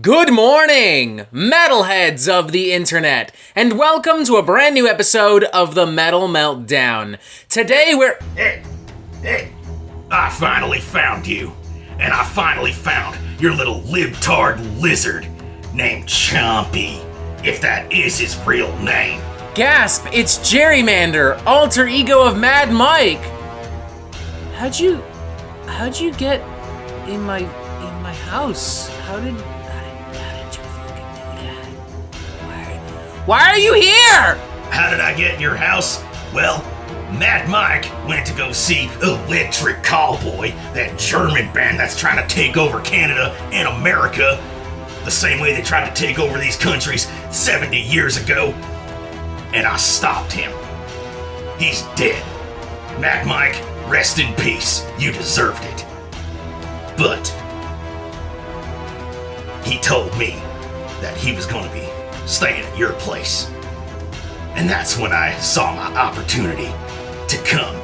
Good morning, metalheads of the internet, and welcome to a brand new episode of the Metal Meltdown. Today we're... Hey, I finally found you, and I finally found your little libtard lizard named Chompy, if that is his real name. Gasp, it's Mander, alter ego of Mad Mike. How'd you get in my house? How did you fucking do that? Why are you here? How did I get in your house? Well, Mad Mike went to go see Electric Cowboy, that German band that's trying to take over Canada and America, the same way they tried to take over these countries 70 years ago. And I stopped him. He's dead. Mad Mike, rest in peace. You deserved it. But he told me that he was going to be staying at your place. And that's when I saw my opportunity to come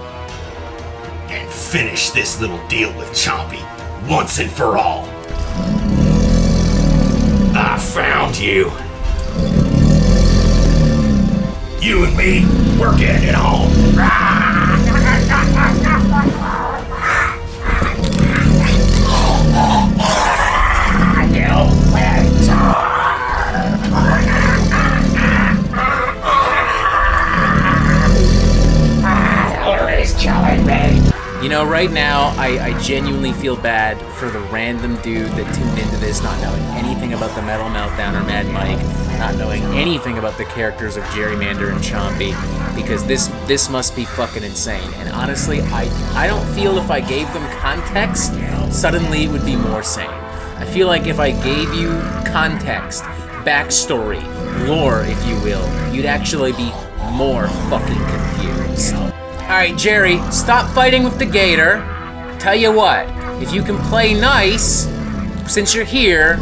and finish this little deal with Chompy once and for all. I found you. You and me, we're getting it on. You know, right now, I genuinely feel bad for the random dude that tuned into this not knowing anything about the Metal Meltdown or Mad Mike, not knowing anything about the characters of Mander and Chompy, because this must be fucking insane. And honestly, I don't feel if I gave them context, suddenly it would be more sane. I feel like if I gave you context, backstory, lore, if you will, you'd actually be more fucking confused. Alright, Jerry, stop fighting with the gator. Tell you what, if you can play nice, since you're here,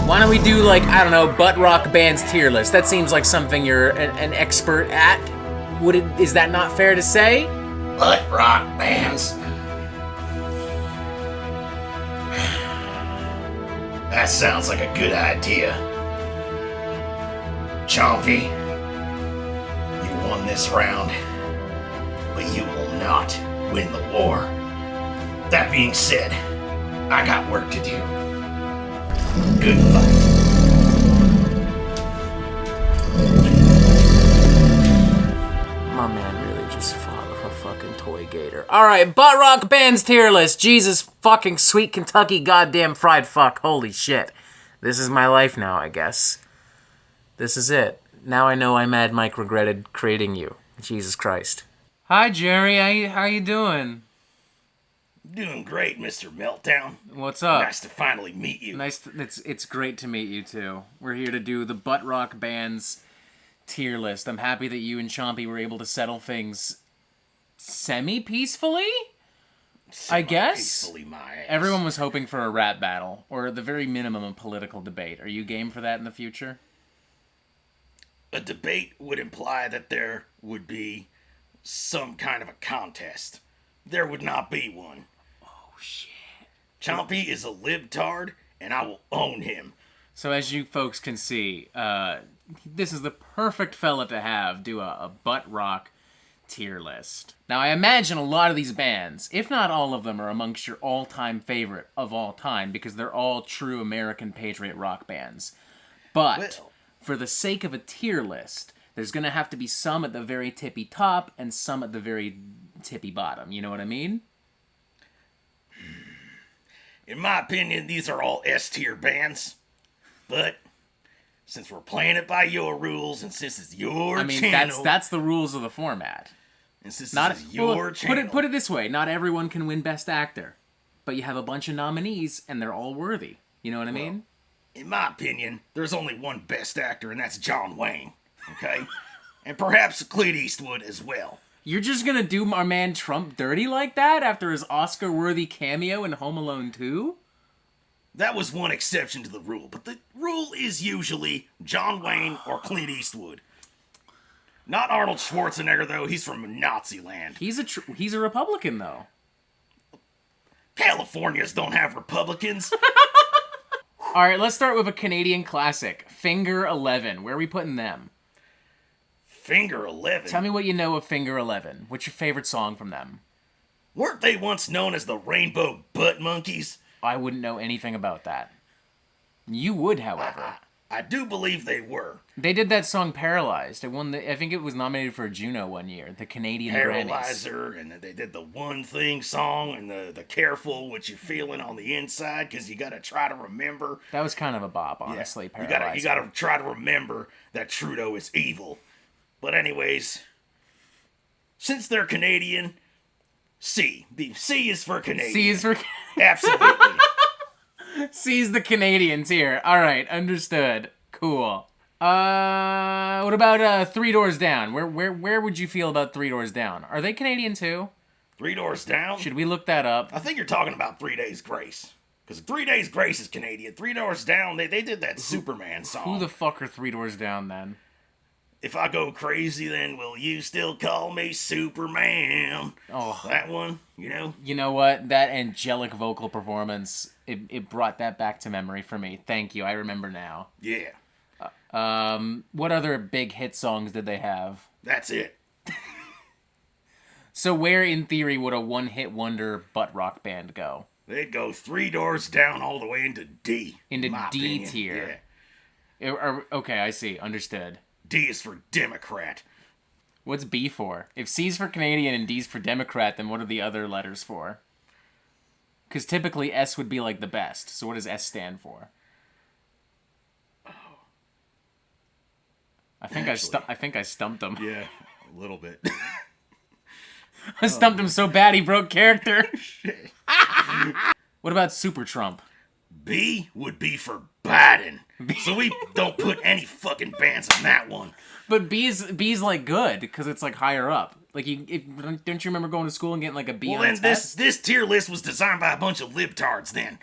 why don't we do, like, I don't know, butt rock band's tier list? That seems like something you're an expert at. Is that not fair to say? Butt rock bands? That sounds like a good idea. Chompy, you won this round, but you will not win the war. That being said, I got work to do. Good fight. My man really just fought with a fucking toy gator. Alright, butt rock band's tier list. Jesus fucking sweet Kentucky goddamn fried fuck. Holy shit. This is my life now, I guess. This is it. Now I know why Mad Mike regretted creating you. Jesus Christ. Hi, Jerry. How you doing? Doing great, Mr. Meltdown. What's up? Nice to finally meet you. It's great to meet you too. We're here to do the butt rock band's tier list. I'm happy that you and Chompy were able to settle things semi-peacefully. I guess. Peacefully, my ass. Everyone was hoping for a rap battle, or at the very minimum, a political debate. Are you game for that in the future? A debate would imply that there would be some kind of a contest. There would not be one. Oh, shit. Chompy is a libtard, and I will own him. So as you folks can see, this is the perfect fella to have do a butt rock tier list. Now, I imagine a lot of these bands, if not all of them, are amongst your all-time favorite of all time, because they're all true American patriot rock bands. But for the sake of a tier list, there's going to have to be some at the very tippy top and some at the very tippy bottom. You know what I mean? In my opinion, these are all S-tier bands. But since we're playing it by your rules, and since it's your channel... that's the rules of the format. And since it's your channel... Put it this way. Not everyone can win Best Actor. But you have a bunch of nominees, and they're all worthy. You know what I mean? In my opinion, there's only one Best Actor, and that's John Wayne. Okay? And perhaps Clint Eastwood as well. You're just gonna do our man Trump dirty like that after his Oscar-worthy cameo in Home Alone 2? That was one exception to the rule, but the rule is usually John Wayne or Clint Eastwood. Not Arnold Schwarzenegger, though. He's from Nazi land. He's a Republican, though. Californians don't have Republicans. All right, let's start with a Canadian classic, Finger 11. Where are we putting them? Finger 11? Tell me what you know of Finger 11. What's your favorite song from them? Weren't they once known as the Rainbow Butt Monkeys? I wouldn't know anything about that. You would, however. I do believe they were. They did that song Paralyzed. It won I think it was nominated for a Juno one year, the Canadian Paralyzer, Grammys. and they did the One Thing song, and the Careful What You're Feeling on the Inside, because you gotta try to remember. That was kind of a bop, honestly, Yeah, Paralyzer. you gotta try to remember that Trudeau is evil. But anyways, since they're Canadian, C. The C is for Canadian. C is for... Absolutely. C's the Canadians here. All right, understood. Cool. What about Three Doors Down? Where would you feel about Three Doors Down? Are they Canadian too? 3 Doors Down? Should we look that up? I think you're talking about 3 Days Grace. Because 3 Days Grace is Canadian. 3 Doors Down, they did that Superman song. Who the fuck are Three Doors Down then? If I go crazy, then will you still call me Superman? Oh. That one, you know? You know what? That angelic vocal performance, it brought that back to memory for me. Thank you. I remember now. Yeah. What other big hit songs did they have? That's it. So where, in theory, would a one-hit wonder butt rock band go? They'd go 3 doors down all the way into D. Into in my D opinion. tier. Yeah. Okay, I see. Understood. D is for Democrat. What's B for? If C's for Canadian and D's for Democrat, then what are the other letters for? Because typically S would be like the best. So what does S stand for? I think I stumped him. Yeah, a little bit. I stumped him so bad he broke character. What about Super Trump? B would be for Biden. So we don't put any fucking bands on that one. But B's like good because it's like higher up. Like don't you remember going to school and getting like a B Well, on a then test? this tier list was designed by a bunch of libtards then.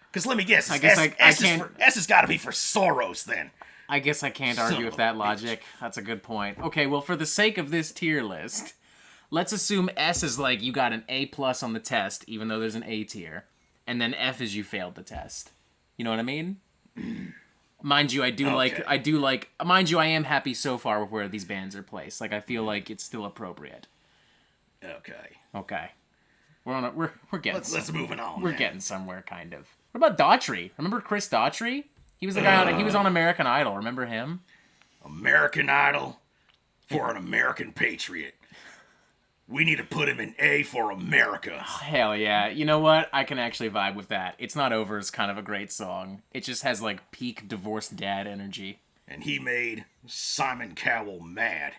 Because let me guess, I guess I S can't. S has got to be for Soros then. I guess I can't argue with that logic. That's a good point. Okay, well, for the sake of this tier list, let's assume S is like you got an A+ on the test, even though there's an A tier, and then F is you failed the test. You know what I mean? Mind you, I am happy so far with where these bands are placed. Like, I feel like it's still appropriate. Okay. We're getting. Let's moving on. We're getting somewhere, kind of. What about Daughtry? Remember Chris Daughtry? He was the guy he was on American Idol. Remember him? American Idol for an American patriot. We need to put him in A for America. Hell yeah. You know what? I can actually vibe with that. It's Not Over is kind of a great song. It just has like peak divorced dad energy. And he made Simon Cowell mad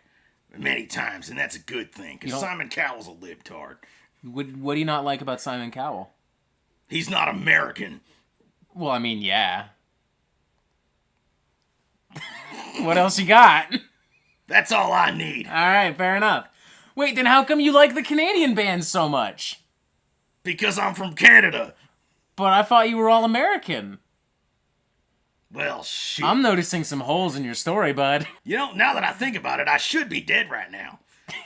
many times, and that's a good thing, because Simon Cowell's a libtard. What do you not like about Simon Cowell? He's not American. Well, I mean, yeah. What else you got? That's all I need. All right, fair enough. Wait, then how come you like the Canadian bands so much? Because I'm from Canada. But I thought you were all American. Well, shit. I'm noticing some holes in your story, bud. You know, now that I think about it, I should be dead right now.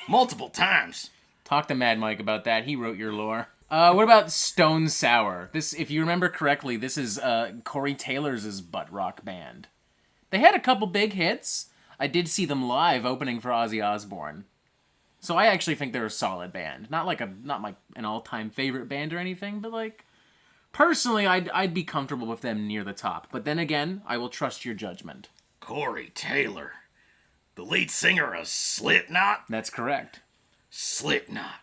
Multiple times. Talk to Mad Mike about that. He wrote your lore. What about Stone Sour? This, if you remember correctly, this is Corey Taylor's butt rock band. They had a couple big hits. I did see them live opening for Ozzy Osbourne. So I actually think they're a solid band. Not an all-time favorite band or anything, but like personally I'd be comfortable with them near the top. But then again, I will trust your judgment. Corey Taylor. The lead singer of Slipknot? That's correct. Slipknot.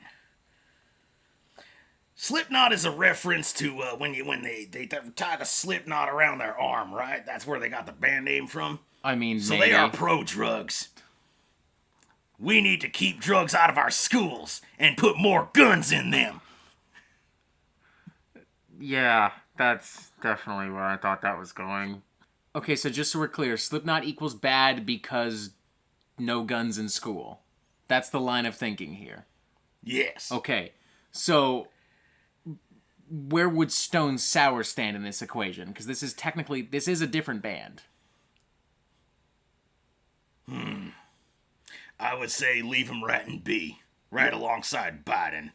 Slipknot is a reference to when they tied a slip knot around their arm, right? That's where they got the band name from. I mean, so maybe. They are pro-drugs. We need to keep drugs out of our schools and put more guns in them. Yeah, that's definitely where I thought that was going. Okay, so just so we're clear, Slipknot equals bad because no guns in school. That's the line of thinking here. Yes. Okay, so where would Stone Sour stand in this equation? Because this is a different band. I would say leave him right in B, right alongside Biden.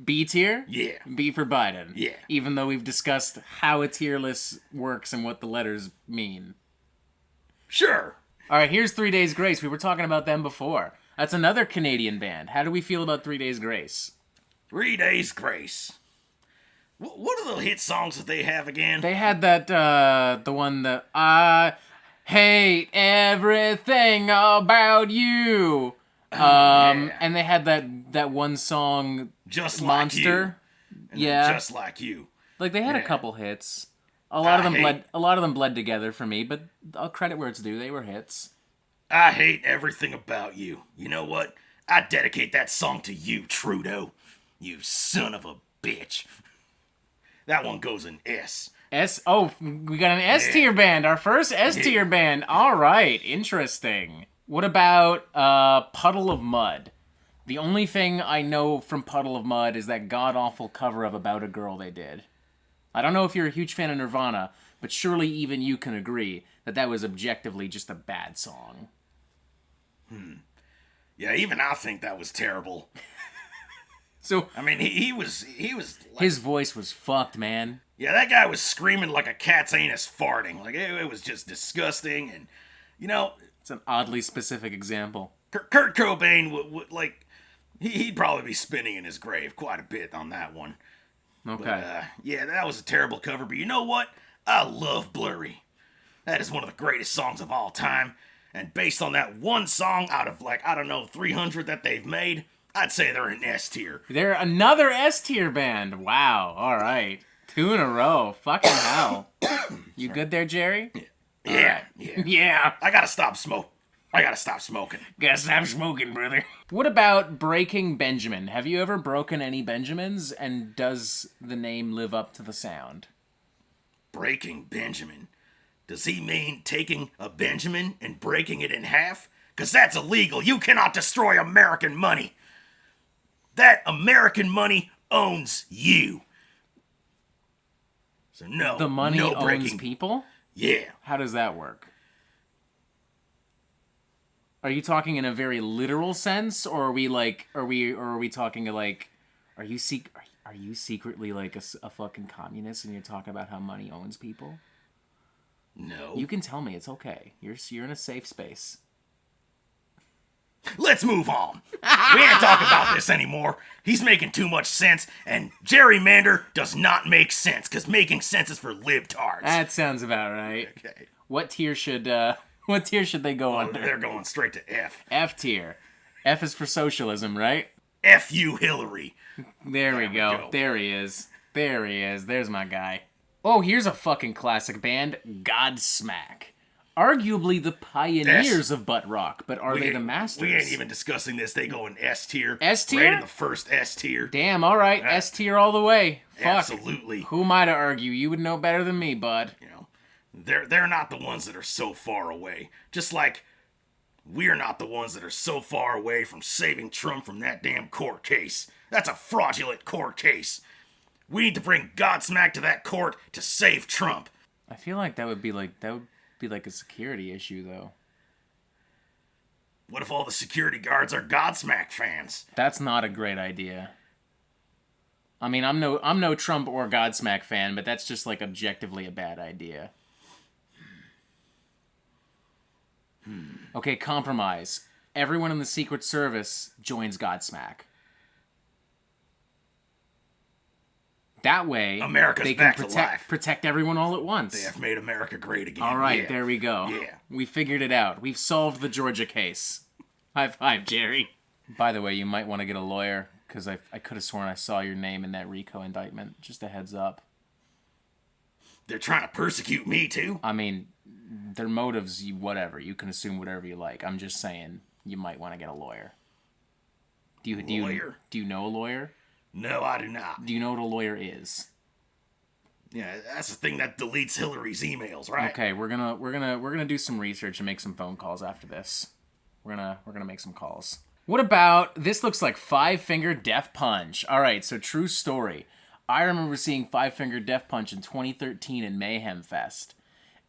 B tier? Yeah. B for Biden. Yeah. Even though we've discussed how a tier list works and what the letters mean. Sure. All right, here's 3 Days Grace. We were talking about them before. That's another Canadian band. How do we feel about 3 Days Grace? 3 Days Grace. What are the hit songs that they have again? They had that, the one that, I hate everything about you. Yeah. And they had that one song, Just Like Monster. You. And Yeah. Just Like You. Like, they had a Yeah. couple hits. A lot of them bled together for me, but I'll credit where it's due. They were hits. I hate everything about you. You know what? I dedicate that song to you, Trudeau. You son of a bitch. That one goes in S. Oh, we got an S tier band. Our first S tier band. All right, interesting. What about Puddle of Mudd? The only thing I know from Puddle of Mudd is that god-awful cover of About a Girl they did. I don't know if you're a huge fan of Nirvana, but surely even you can agree that that was objectively just a bad song. Yeah, even I think that was terrible. So I mean, he was like, his voice was fucked, man. yeah, that guy was screaming like a cat's anus farting. Like, it was just disgusting. And, you know, It's an oddly specific example. Kurt Cobain would like, he'd probably be spinning in his grave quite a bit on that one. Okay. But, yeah, that was a terrible cover. But you know what? I love Blurry. That is one of the greatest songs of all time. And based on that one song out of, like, I don't know, 300 that they've made, I'd say they're an S tier. They're another S tier band. Wow. All right. 2 in a row. Fucking hell. You good there, Jerry? Yeah. Yeah. I gotta stop smoking. Gotta stop smoking, brother. What about Breaking Benjamin? Have you ever broken any Benjamins? And does the name live up to the sound? Breaking Benjamin. Does he mean taking a Benjamin and breaking it in half? Because that's illegal. You cannot destroy American money. That American money owns you. So no, The money no owns breaking. people? Yeah. How does that work? Are you talking in a very literal sense, or are we talking like, are you secretly like a fucking communist and you're talking about how money owns people? No. You can tell me, it's okay. You're in a safe space. Let's move on. We ain't talking about this anymore. He's making too much sense, and gerrymander does not make sense, because making sense is for libtards. That sounds about right. Okay. What tier should they go under? They're going straight to F. F tier. F is for socialism, right? F you, Hillary. There we go. There he is. There's my guy. Oh, here's a fucking classic band, Godsmack. Arguably the pioneers of butt rock, but are they the masters? We ain't even discussing this. They go in S tier. S tier? Right in the first S tier. Damn, alright, S tier all the way. Fuck. Absolutely. Who am I to argue? You would know better than me, bud. You know, they're not the ones that are so far away. Just like we're not the ones that are so far away from saving Trump from that damn court case. That's a fraudulent court case. We need to bring Godsmack to that court to save Trump. I feel like that would be like a security issue, though. What if all the security guards are Godsmack fans? That's not a great idea. I mean, I'm no Trump or Godsmack fan, but that's just like objectively a bad idea. Okay, compromise. Everyone in the Secret Service joins Godsmack. That way, America's they can back to life. protect everyone all at once. They have made America great again. All right, Yeah. there we go. Yeah. We figured it out. We've solved the Georgia case. High five, Jerry. By the way, you might want to get a lawyer, because I could have sworn I saw your name in that RICO indictment. Just a heads up. They're trying to persecute me, too? I mean, their motives, whatever. You can assume whatever you like. I'm just saying, you might want to get a lawyer. Do you know a lawyer? No, I do not. Do you know what a lawyer is? Yeah, that's the thing that deletes Hillary's emails, right? Okay, we're gonna do some research and make some phone calls after this. We're gonna make some calls. What about this? Looks like Five Finger Death Punch. All right, so true story. I remember seeing Five Finger Death Punch in 2013 in Mayhem Fest,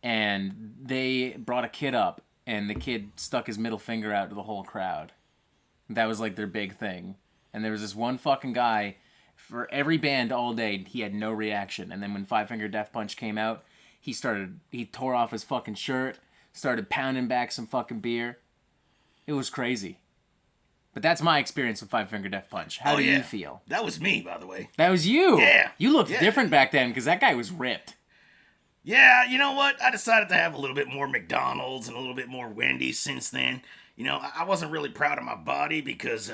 and they brought a kid up, and the kid stuck his middle finger out to the whole crowd. That was like their big thing. And there was this one fucking guy For every band all day, he had no reaction. And then when Five Finger Death Punch came out, he tore off his fucking shirt, started pounding back some fucking beer. It was crazy. But that's my experience with Five Finger Death Punch. How do you feel? That was me, by the way. That was you? Yeah. You looked different back then, because that guy was ripped. Yeah, you know what? I decided to have a little bit more McDonald's and a little bit more Wendy's since then. You know, I wasn't really proud of my body because,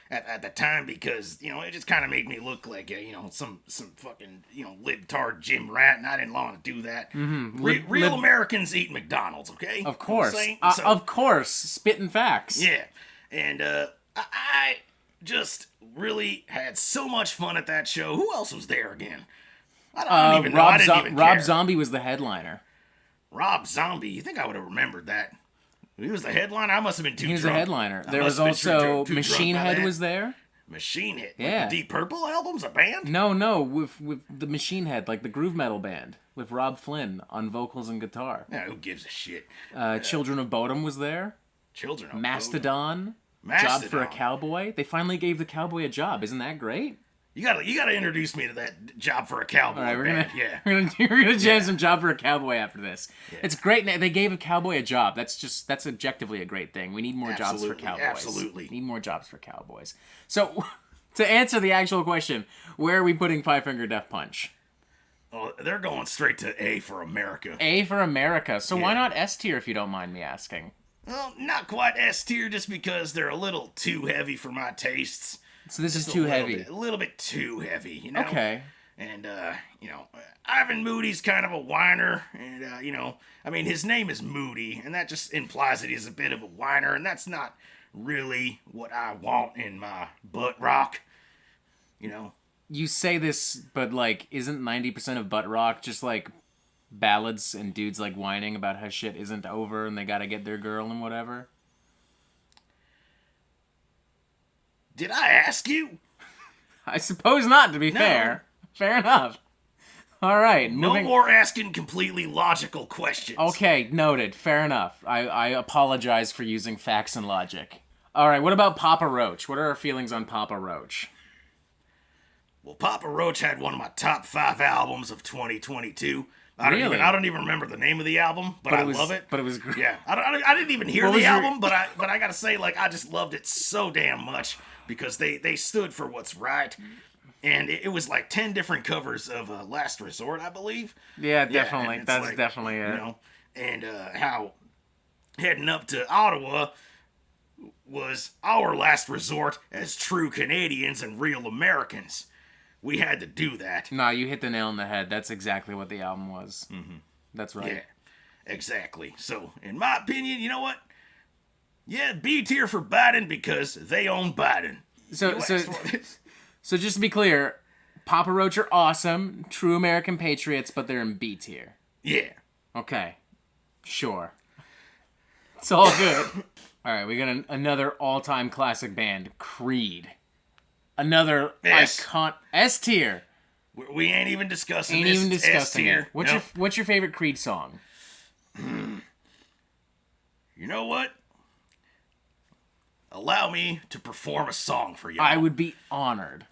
at the time, because, you know, it just kind of made me look like, you know, some fucking, you know, libtard gym rat, and I didn't want to do that. Mm-hmm. Real Americans eat McDonald's, okay? Of course. So, of course. Spitting facts. Yeah. And, I just really had so much fun at that show. Who else was there again? I don't even know. I didn't even care. Rob Zombie was the headliner. Rob Zombie? You think I would have remembered that? He was the headliner? I must have been too drunk. He was the headliner. There was also Machine Head was there. Machine Head? Yeah. Like the Deep Purple albums? A band? No, with the Machine Head, like the groove metal band, with Rob Flynn on vocals and guitar. Yeah, who gives a shit? Children of Bodom was there. Children of Mastodon. Bodom. Job for a Cowboy. They finally gave the cowboy a job. Isn't that great? You gotta introduce me to that Job for a Cowboy band. We're gonna jam some Job for a Cowboy after this. Yeah. It's great. They gave a cowboy a job. That's objectively a great thing. We need more jobs for cowboys. Absolutely. Need more jobs for cowboys. So, to answer the actual question, where are we putting Five Finger Death Punch? Oh, they're going straight to A for America. A for America. So why not S tier if you don't mind me asking? Well, not quite S tier, just because they're a little too heavy for my tastes. So this is too heavy. A little bit too heavy, you know? Okay. And, you know, Ivan Moody's kind of a whiner. And, you know, I mean, his name is Moody, and that just implies that he's a bit of a whiner. And that's not really what I want in my butt rock, you know? You say this, but, like, isn't 90% of butt rock just, like, ballads and dudes, like, whining about how shit isn't over and they gotta get their girl and whatever? Did I ask you? I suppose not, to be fair. Fair enough. All right. No more asking completely logical questions. Okay, noted. Fair enough. I apologize for using facts and logic. All right, what about Papa Roach? What are our feelings on Papa Roach? Well, Papa Roach had one of my top 5 albums of 2022. I don't even remember the name of the album, but I love it. But it was great. Yeah, I didn't even hear the album, but I gotta say, like, I just loved it so damn much because they stood for what's right, and it was like 10 different covers of Last Resort, I believe. Yeah, definitely. That's like, definitely it. You know, and how heading up to Ottawa was our last resort as true Canadians and real Americans. We had to do that. No, you hit the nail on the head. That's exactly what the album was. Mm-hmm. That's right. Yeah, exactly. So, in my opinion, you know what? Yeah, B tier for Biden because they own Biden. So just to be clear, Papa Roach are awesome, true American patriots, but they're in B tier. Yeah. Okay. Sure. It's all good. All right, we got another all-time classic band, Creed. Another icon S tier. We ain't even discussing this. Ain't even discussing it. What's your favorite Creed song? You know what? Allow me to perform a song for you. I would be honored.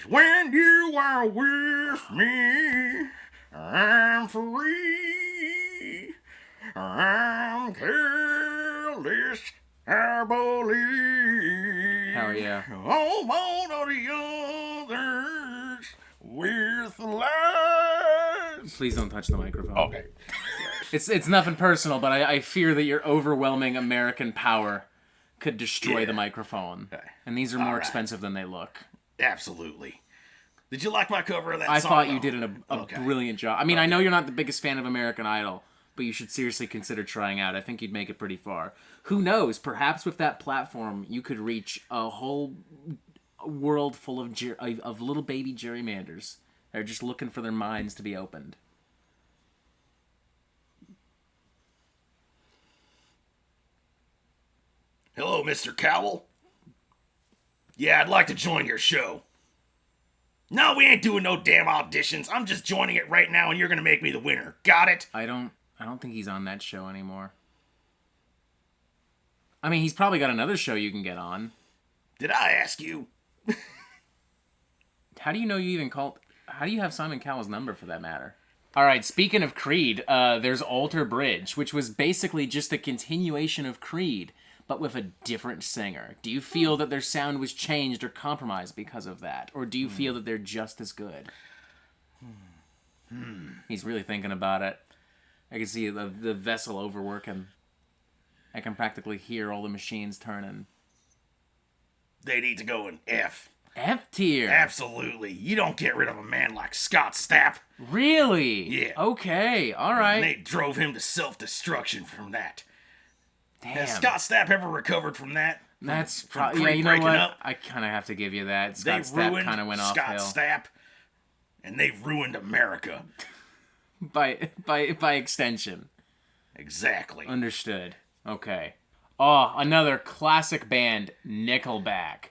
When you are with me, I'm free. I'm careless, I believe. Hell yeah. On one of the others with lies. Please don't touch the microphone. Okay. It's nothing personal, but I fear that your overwhelming American power could destroy the microphone. Okay. And these are more expensive than they look. Absolutely. Did you like my cover of that song? I thought you did a brilliant job. I mean, I know you're not the biggest fan of American Idol, but you should seriously consider trying out. I think you'd make it pretty far. Who knows? Perhaps with that platform, you could reach a whole world full of little baby gerrymanders. They're just looking for their minds to be opened. Hello, Mr. Cowell. Yeah, I'd like to join your show. No, we ain't doing no damn auditions. I'm just joining it right now, and you're gonna make me the winner. Got it? I don't think he's on that show anymore. I mean, he's probably got another show you can get on. Did I ask you? How do you know you even called... How do you have Simon Cowell's number, for that matter? All right, speaking of Creed, there's Alter Bridge, which was basically just a continuation of Creed, but with a different singer. Do you feel that their sound was changed or compromised because of that? Or do you feel that they're just as good? He's really thinking about it. I can see the vessel overworking. I can practically hear all the machines turning. They need to go in F. F tier? Absolutely. You don't get rid of a man like Scott Stapp. Really? Yeah. Okay, alright. And they drove him to self-destruction from that. Damn. Has Scott Stapp ever recovered from that? That's from probably... Yeah, you know breaking what? up? I kind of have to give you that. They Scott Stapp ruined kind of went off Scott hill. Stapp, and they ruined America. By extension. Exactly. Understood. Okay. Oh, another classic band, Nickelback.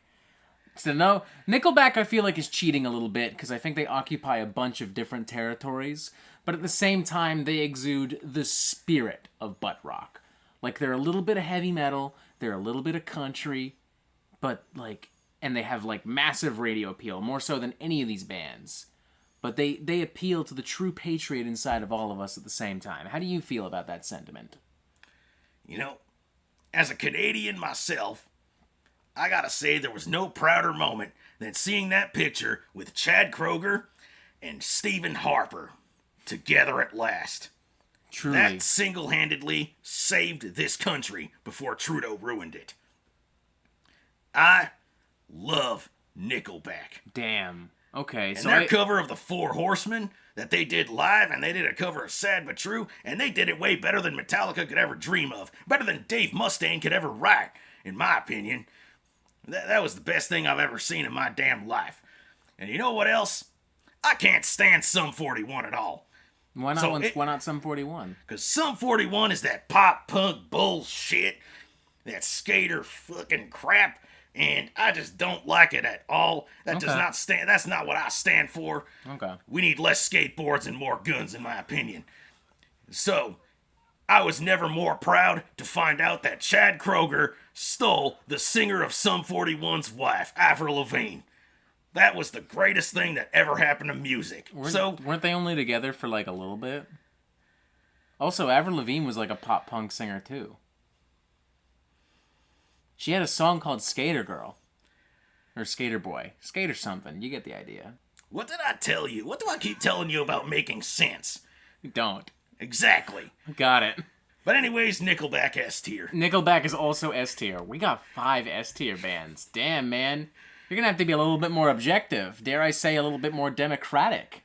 So no, Nickelback I feel like is cheating a little bit because I think they occupy a bunch of different territories, but at the same time they exude the spirit of butt rock. Like they're a little bit of heavy metal, they're a little bit of country, but like, and they have like massive radio appeal, more so than any of these bands. But they appeal to the true patriot inside of all of us at the same time. How do you feel about that sentiment? You know, as a Canadian myself, I gotta say there was no prouder moment than seeing that picture with Chad Kroeger and Stephen Harper together at last. Truly. That single-handedly saved this country before Trudeau ruined it. I love Nickelback. Damn. Okay, And so their cover of the Four Horsemen that they did live, and they did a cover of Sad But True, and they did it way better than Metallica could ever dream of. Better than Dave Mustaine could ever write, in my opinion. That was the best thing I've ever seen in my damn life. And you know what else? I can't stand Sum 41 at all. why not Sum 41? Because Sum 41 is that pop punk bullshit, that skater fucking crap, and I just don't like it at all. That's not what I stand for. Okay. We need less skateboards and more guns, in my opinion. So, I was never more proud to find out that Chad Kroeger stole the singer of Sum 41's wife, Avril Lavigne. That was the greatest thing that ever happened to music. Weren't they only together for like a little bit? Also, Avril Lavigne was like a pop punk singer too. She had a song called Skater Girl. Or Skater Boy. Skater something. You get the idea. What did I tell you? What do I keep telling you about making sense? You don't. Exactly. Got it. But anyways, Nickelback S tier. Nickelback is also S tier. We got 5 S tier bands. Damn, man. You're gonna have to be a little bit more objective. Dare I say a little bit more democratic.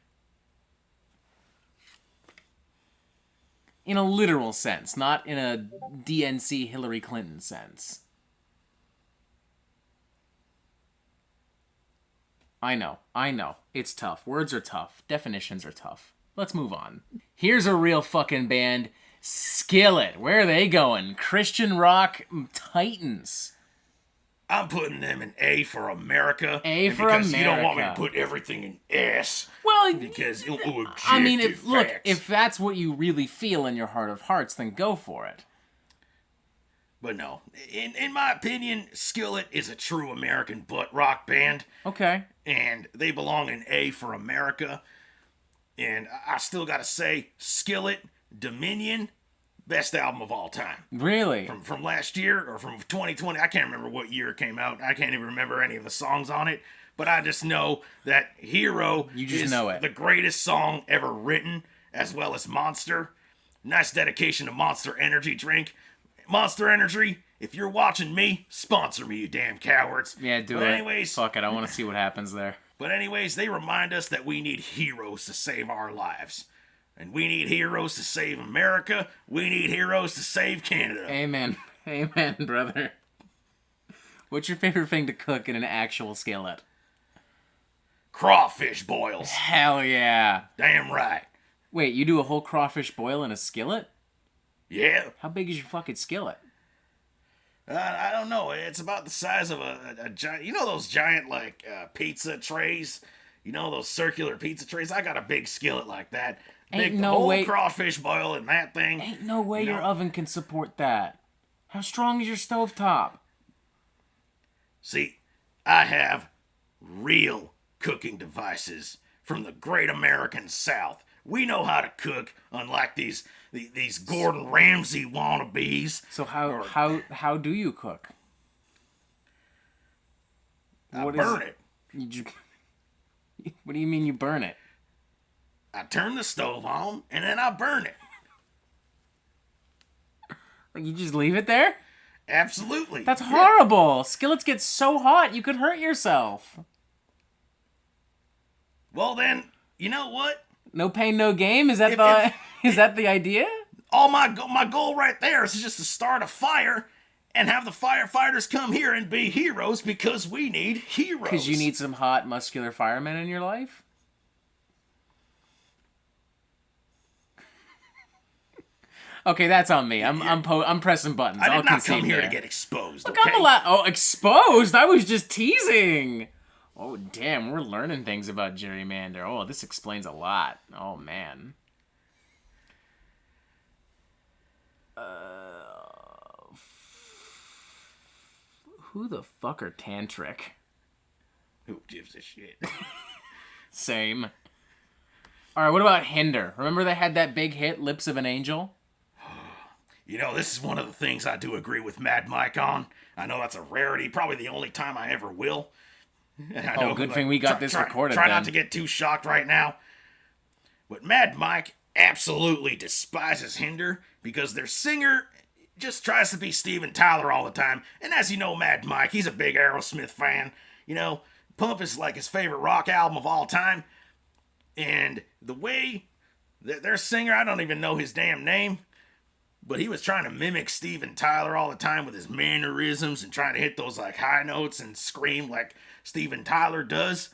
In a literal sense, not in a DNC Hillary Clinton sense. I know. It's tough. Words are tough. Definitions are tough. Let's move on. Here's a real fucking band. Skillet. Where are they going? Christian rock titans. I'm putting them in A for America. A for because America. You don't want me to put everything in S. Well, because it'll I mean, if that's what you really feel in your heart of hearts, then go for it. But no, in my opinion, Skillet is a true American butt rock band. Okay. And they belong in A for America. And I still gotta say, Skillet, Dominion, best album of all time. Really? From last year, or from 2020, I can't remember what year it came out. I can't even remember any of the songs on it. But I just know that Hero is the greatest song ever written, as well as Monster. Nice dedication to Monster Energy drink. Monster Energy, if you're watching me, sponsor me, you damn cowards. Yeah, do it. Anyways, fuck it, I want to see what happens there. But anyways, they remind us that we need heroes to save our lives. And we need heroes to save America. We need heroes to save Canada. Amen. Amen, brother. What's your favorite thing to cook in an actual skillet? Crawfish boils. Hell yeah. Damn right. Wait, you do a whole crawfish boil in a skillet? Yeah. How big is your fucking skillet? I don't know. It's about the size of a giant... You know those giant, pizza trays? You know those circular pizza trays? I got a big skillet like that. Ain't no way... crawfish boil in that thing. Ain't no way your oven can support that. How strong is your stovetop? See, I have real cooking devices from the great American South. We know how to cook, unlike these Gordon Ramsay wannabes. So how do you cook? I burn it. What do you mean you burn it? I turn the stove on, and then I burn it. Like, you just leave it there? Absolutely. That's horrible. Skillets get so hot, you could hurt yourself. Well then, you know what? No pain, no game? Is that is that the idea? All my goal right there is just to start a fire and have the firefighters come here and be heroes because we need heroes. Because you need some hot, muscular firemen in your life? Okay, that's on me. I'm pressing buttons. I I'll did not concede come here there. to get exposed. Look, Okay? Exposed? I was just teasing. Oh, damn, we're learning things about Gerrymander. Oh, this explains a lot. Oh, man. Who the fuck are Tantric? Who gives a shit? Same. Alright, what about Hinder? Remember they had that big hit, Lips of an Angel? You know, this is one of the things I do agree with Mad Mike on. I know that's a rarity, probably the only time I ever will. And I know, good thing we got this recorded Try then. not to get too shocked right now. But Mad Mike absolutely despises Hinder because their singer just tries to be Steven Tyler all the time. And as you know, Mad Mike, he's a big Aerosmith fan. You know, Pump is like his favorite rock album of all time. And the way their singer, I don't even know his damn name, but he was trying to mimic Steven Tyler all the time with his mannerisms and trying to hit those like high notes and scream like Steven Tyler does.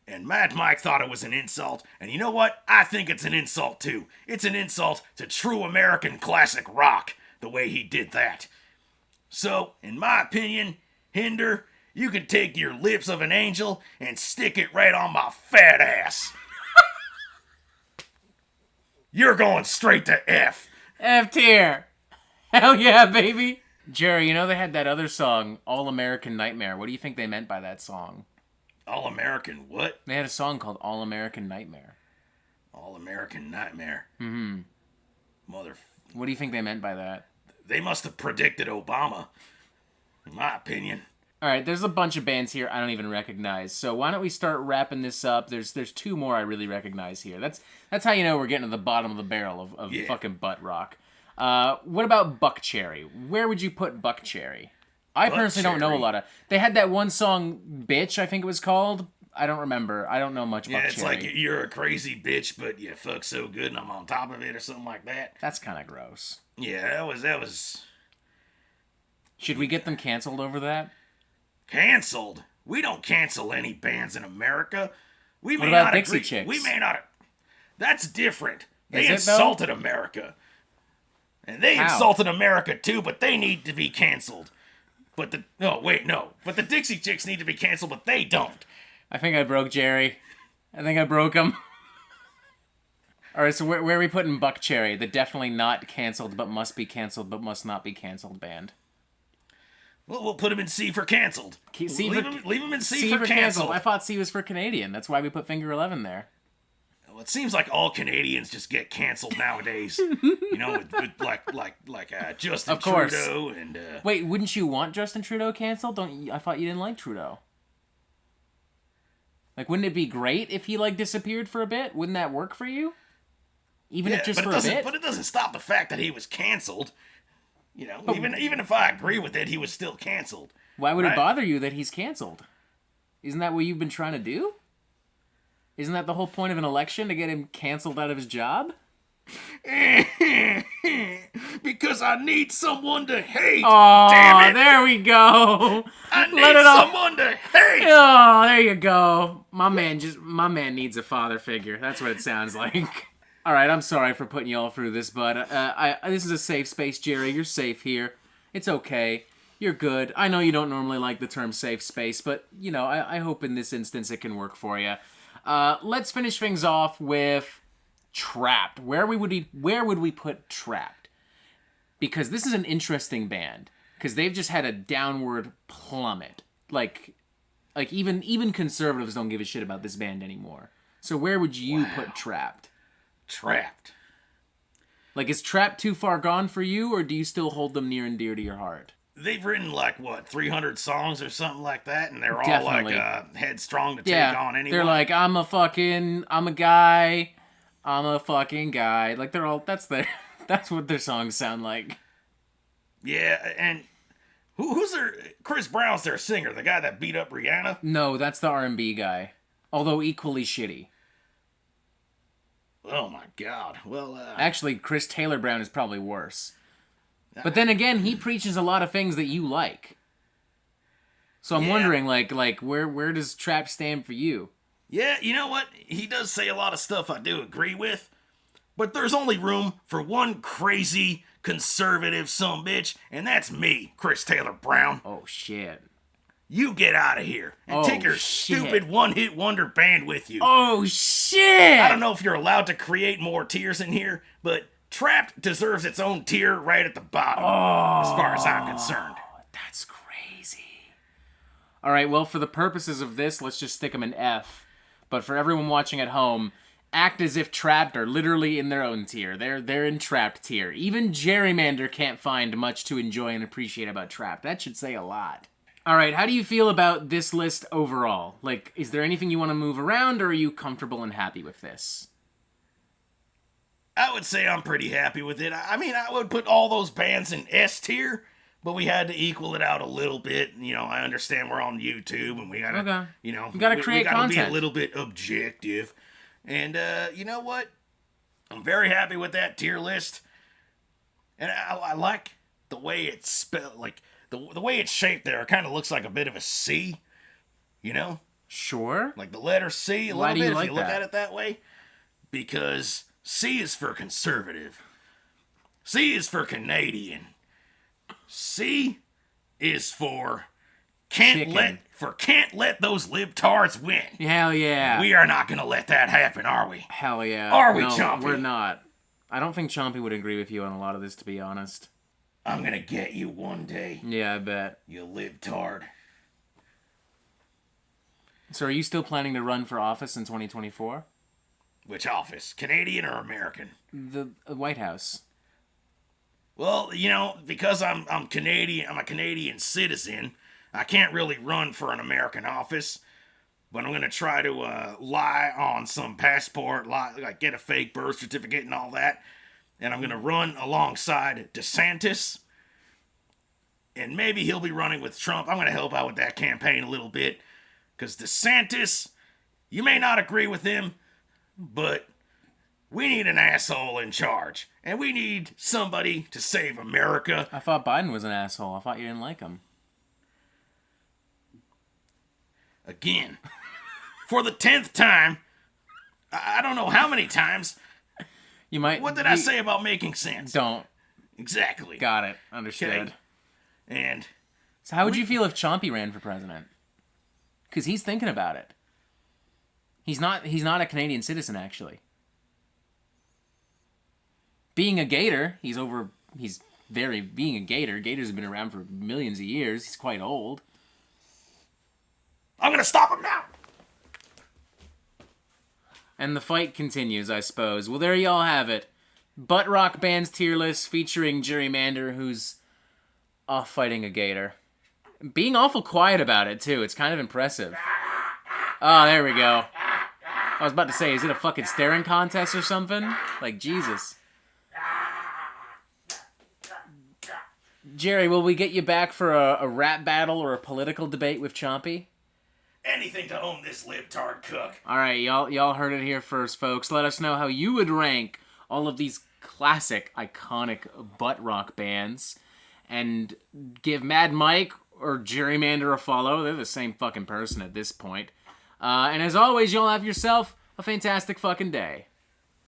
And Mad Mike thought it was an insult. And you know what? I think it's an insult too. It's an insult to true American classic rock, the way he did that. So, in my opinion, Hinder, you can take your Lips of an Angel and stick it right on my fat ass. You're going straight to F. F tier. Hell yeah, baby. Jerry, you know they had that other song, All American Nightmare. What do you think they meant by that song? All American what? They had a song called All American Nightmare. All American Nightmare. What do you think they meant by that? They must have predicted Obama, in my opinion. All right, there's a bunch of bands here I don't even recognize. So why don't we start wrapping this up? There's two more I really recognize here. That's how you know we're getting to the bottom of the barrel of fucking butt rock. What about Buckcherry? Where would you put Buckcherry? I personally don't know a lot of... They had that one song, Bitch, I think it was called. I don't remember. I don't know much Buckcherry. Yeah, it's like you're a crazy bitch, but you fuck so good and I'm on top of it or something like that. That's kind of gross. Yeah, that was... Should we get them canceled over that? Canceled? We don't cancel any bands in America. We may what about not Dixie agree. Chicks? We may not... That's different. They Is it, insulted America. And they How? insulted America too, but they need to be canceled. But the Dixie Chicks need to be canceled, but they don't. I think I broke Jerry. I think I broke him. All right, so where are we putting Buckcherry? The definitely not canceled, but must be canceled, but must not be canceled band. Well, we'll put him in C for canceled. Leave him in C for canceled. I thought C was for Canadian. That's why we put Finger 11 there. Well, it seems like all Canadians just get canceled nowadays. You know, with like Justin Trudeau and. Wait, wouldn't you want Justin Trudeau canceled? I thought you didn't like Trudeau. Like, wouldn't it be great if he disappeared for a bit? Wouldn't that work for you? Even if just for a bit. But it doesn't stop the fact that he was canceled. You know, even if I agree with it, he was still canceled. Why would it bother you that he's canceled? Isn't that what you've been trying to do? Isn't that the whole point of an election, to get him canceled out of his job? Because I need someone to hate. Oh, damn it! There we go. I need someone to hate. Oh, there you go. My man needs a father figure. That's what it sounds like. All right, I'm sorry for putting you all through this, but this is a safe space, Jerry. You're safe here. It's okay. You're good. I know you don't normally like the term safe space, but I hope in this instance it can work for you. Let's finish things off with Trapped. Where would we put Trapped? Because this is an interesting band. Because they've just had a downward plummet. Like, even conservatives don't give a shit about this band anymore. So where would you put Trapped? Trapped. Like, is Trapped too far gone for you, or do you still hold them near and dear to your heart? They've written, like, 300 songs or something like that, and they're all, Definitely. like, headstrong to take on anyone. They're like, I'm a guy, I'm a fucking guy. Like, they're all, that's what their songs sound like. Yeah, and who's their, Chris Brown's their singer, the guy that beat up Rihanna? No, that's the R&B guy. Although equally shitty. Oh my god. Well, Actually, Chris Taylor Brown is probably worse. But then again, he preaches a lot of things that you like. So I'm wondering, like, where does Trapped stand for you? Yeah, you know what? He does say a lot of stuff I do agree with, but there's only room for one crazy conservative sumbitch, and that's me, Chris Taylor Brown. Oh, shit. You get out of here and take your stupid one-hit wonder band with you. Oh, shit! I don't know if you're allowed to create more tiers in here, but Trapped deserves its own tier right at the bottom, as far as I'm concerned. That's crazy. All right, well, for the purposes of this, let's just stick them in F. But for everyone watching at home, act as if Trapped are literally in their own tier. They're in Trapped tier. Even Gerrymander can't find much to enjoy and appreciate about Trapped. That should say a lot. All right, how do you feel about this list overall? Like, is there anything you want to move around, or are you comfortable and happy with this? I would say I'm pretty happy with it. I mean, I would put all those bands in S tier, but we had to equal it out a little bit. You know, I understand we're on YouTube, and we gotta, you know, we gotta create content. Be a little bit objective. And you know what? I'm very happy with that tier list, and I like the way it's spelled. Like the way it's shaped there, it kind of looks like a bit of a C. You know? Sure. Like the letter C a Why little do you bit like if you look that? at it that way, because C is for conservative. C is for Canadian. C is for can't let those libtards win. Hell yeah. We are not gonna let that happen, are we? Hell yeah. Are we, no, Chompy? We're not. I don't think Chompy would agree with you on a lot of this, to be honest. I'm gonna get you one day. Yeah, I bet. You libtard. So are you still planning to run for office in 2024? Which office? Canadian or American? The White House. Well, you know, because I'm Canadian, I'm a Canadian citizen, I can't really run for an American office, but I'm going to try to lie on some passport, like get a fake birth certificate and all that, and I'm going to run alongside DeSantis, and maybe he'll be running with Trump. I'm going to help out with that campaign a little bit, because DeSantis, you may not agree with him, but we need an asshole in charge. And we need somebody to save America. I thought Biden was an asshole. I thought you didn't like him. Again. For the 10th time. I don't know how many times. You might. What did I say about making sense? Don't. Exactly. Got it. Understood. Okay. And so how would you feel if Chompy ran for president? Because he's thinking about it. He's not a Canadian citizen, actually. Being a gator, being a gator. Gators have been around for millions of years. He's quite old. I'm gonna stop him now! And the fight continues, I suppose. Well, there y'all have it. Butt rock band's tier list featuring Gerrymander, who's off fighting a gator. Being awful quiet about it, too. It's kind of impressive. Oh, there we go. I was about to say, is it a fucking staring contest or something? Like, Jesus. Jerry, will we get you back for a rap battle or a political debate with Chompy? Anything to own this libtard cook. All right, y'all heard it here first, folks. Let us know how you would rank all of these classic, iconic butt rock bands, and give Mad Mike or Gerrymander a follow. They're the same fucking person at this point. And as always, y'all have yourself a fantastic fucking day.